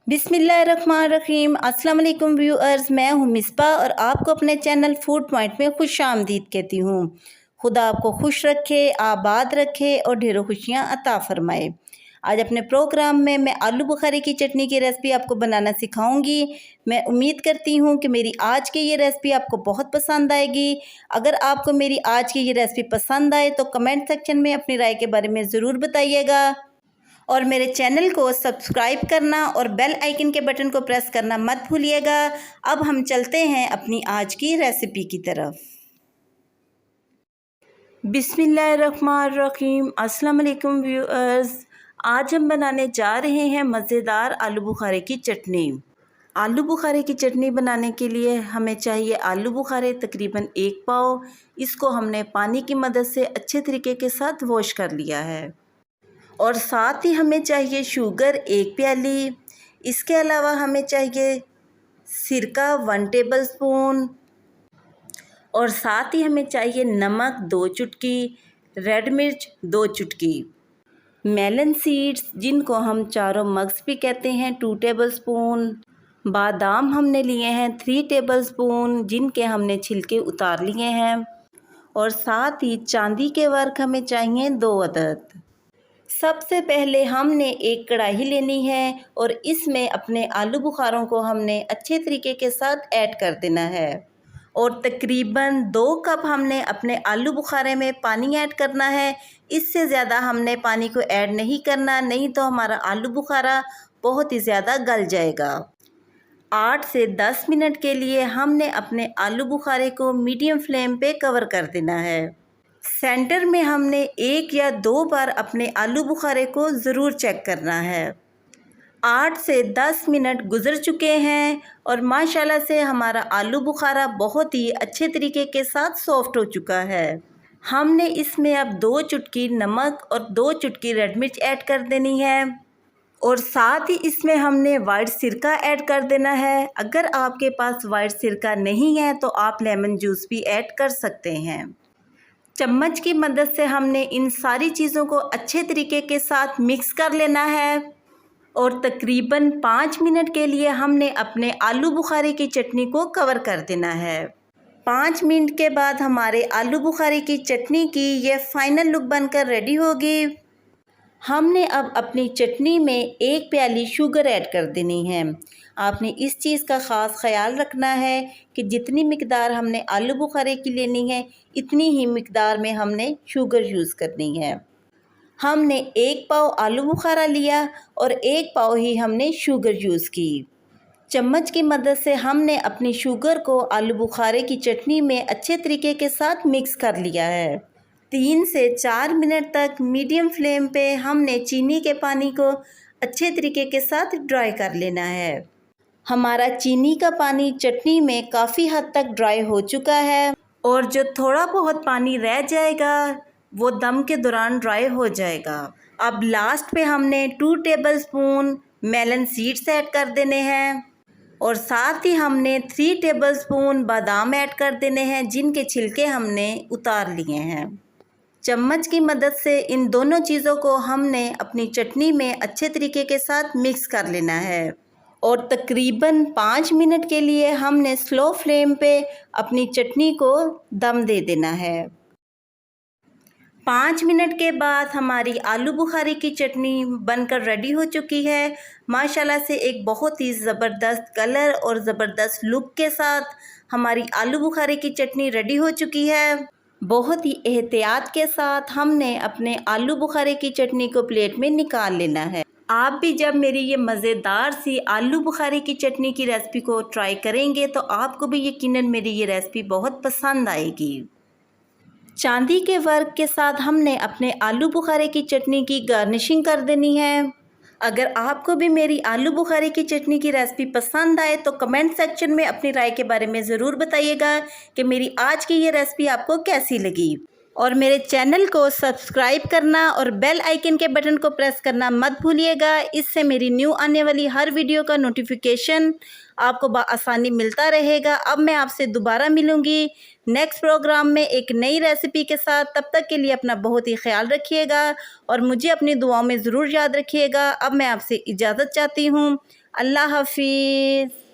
बिस्मिल्लाहिर्रहमानिर्रहीम। अस्सलाम वालेकुम व्यूअर्स, मैं हूँ मिसबा और आपको अपने चैनल फूड पॉइंट में खुश आमदीद कहती हूँ। खुदा आपको खुश रखे, आबाद रखे और ढेरों खुशियाँ अता फ़रमाए। आज अपने प्रोग्राम में मैं आलू बुखारे की चटनी की रेसिपी आपको बनाना सिखाऊंगी। मैं उम्मीद करती हूँ कि मेरी आज की ये रेसिपी आपको बहुत पसंद आएगी। अगर आपको मेरी आज की ये रेसिपी पसंद आए तो कमेंट सेक्शन में अपनी राय के बारे में ज़रूर बताइएगा और मेरे चैनल को सब्सक्राइब करना और बेल आइकन के बटन को प्रेस करना मत भूलिएगा। अब हम चलते हैं अपनी आज की रेसिपी की तरफ। बिस्मिल्लाहिर्रहमानिर्रहीम। अस्सलाम वालेकुम व्यूअर्स, आज हम बनाने जा रहे हैं मज़ेदार आलू बुखारे की चटनी। आलू बुखारे की चटनी बनाने के लिए हमें चाहिए आलू बुखारे तकरीबन 1 पाव। इसको हमने पानी की मदद से अच्छे तरीके के साथ वॉश कर लिया है। और साथ ही हमें चाहिए शुगर 1 प्याली। इसके अलावा हमें चाहिए सिरका 1 टेबलस्पून और साथ ही हमें चाहिए नमक 2 चुटकी, रेड मिर्च 2 चुटकी, मेलन सीड्स जिनको हम चारों मग्स भी कहते हैं 2 टेबलस्पून, बादाम हमने लिए हैं 3 टेबलस्पून जिनके हमने छिलके उतार लिए हैं और साथ ही चांदी के वर्क हमें चाहिए 2 अदद। सबसे पहले हमने एक कढ़ाई लेनी है और इसमें अपने आलू बुखारों को हमने अच्छे तरीके के साथ ऐड कर देना है और तकरीबन 2 कप हमने अपने आलू बुखारे में पानी ऐड करना है। इससे ज़्यादा हमने पानी को ऐड नहीं करना, नहीं तो हमारा आलू बुखारा बहुत ही ज़्यादा गल जाएगा। 8 से 10 मिनट के लिए हमने अपने आलू बुखारे को मीडियम फ्लेम पे कवर कर देना है। सेंटर में हमने 1 या 2 बार अपने आलू बुखारे को ज़रूर चेक करना है। 8 से 10 मिनट गुज़र चुके हैं और माशाल्लाह से हमारा आलू बुखारा बहुत ही अच्छे तरीके के साथ सॉफ्ट हो चुका है। हमने इसमें अब 2 चुटकी नमक और 2 चुटकी रेड मिर्च ऐड कर देनी है और साथ ही इसमें हमने वाइट सिरका ऐड कर देना है। अगर आपके पास वाइट सिरका नहीं है तो आप लेमन जूस भी ऐड कर सकते हैं। चम्मच की मदद से हमने इन सारी चीज़ों को अच्छे तरीके के साथ मिक्स कर लेना है और तकरीबन 5 मिनट के लिए हमने अपने आलू बुखारे की चटनी को कवर कर देना है। 5 मिनट के बाद हमारे आलू बुखारे की चटनी की ये फाइनल लुक बनकर रेडी होगी। हमने अब अपनी चटनी में 1 प्याली शुगर ऐड कर देनी है। आपने इस चीज़ का ख़ास ख्याल रखना है कि जितनी मिकदार हमने आलू बुखारे की लेनी है इतनी ही मिकदार में हमने शुगर यूज़ करनी है। हमने 1 पाव आलू बुखारा लिया और 1 पाव ही हमने शुगर यूज़ की। चम्मच की मदद से हमने अपनी शुगर को आलू बुखारे की चटनी में अच्छे तरीके के साथ मिक्स कर लिया है। 3 से 4 मिनट तक मीडियम फ्लेम पे हमने चीनी के पानी को अच्छे तरीके के साथ ड्राई कर लेना है। हमारा चीनी का पानी चटनी में काफ़ी हद तक ड्राई हो चुका है और जो थोड़ा बहुत पानी रह जाएगा वो दम के दौरान ड्राई हो जाएगा। अब लास्ट पे हमने 2 टेबलस्पून मेलन सीड्स ऐड कर देने हैं और साथ ही हमने 3 टेबलस्पून बादाम ऐड कर देने हैं जिनके छिलके हमने उतार लिए हैं। चम्मच की मदद से इन दोनों चीज़ों को हमने अपनी चटनी में अच्छे तरीके के साथ मिक्स कर लेना है और तकरीबन 5 मिनट के लिए हमने स्लो फ्लेम पे अपनी चटनी को दम दे देना है। 5 मिनट के बाद हमारी आलू बुखारे की चटनी बनकर रेडी हो चुकी है। माशाल्लाह से एक बहुत ही ज़बरदस्त कलर और ज़बरदस्त लुक के साथ हमारी आलू बुखारे की चटनी रेडी हो चुकी है। बहुत ही एहतियात के साथ हमने अपने आलू बुखारे की चटनी को प्लेट में निकाल लेना है। आप भी जब मेरी ये मज़ेदार सी आलू बुखारे की चटनी की रेसिपी को ट्राई करेंगे तो आपको भी यकीनन मेरी ये रेसिपी बहुत पसंद आएगी। चांदी के वर्क के साथ हमने अपने आलू बुखारे की चटनी की गार्निशिंग कर देनी है। अगर आपको भी मेरी आलू बुखारे की चटनी की रेसिपी पसंद आए तो कमेंट सेक्शन में अपनी राय के बारे में ज़रूर बताइएगा कि मेरी आज की ये रेसिपी आपको कैसी लगी और मेरे चैनल को सब्सक्राइब करना और बेल आइकन के बटन को प्रेस करना मत भूलिएगा। इससे मेरी न्यू आने वाली हर वीडियो का नोटिफिकेशन आपको आसानी मिलता रहेगा। अब मैं आपसे दोबारा मिलूँगी नेक्स्ट प्रोग्राम में एक नई रेसिपी के साथ। तब तक के लिए अपना बहुत ही ख्याल रखिएगा और मुझे अपनी दुआओं में ज़रूर याद रखिएगा। अब मैं आपसे इजाज़त चाहती हूँ। अल्लाह हाफिज़।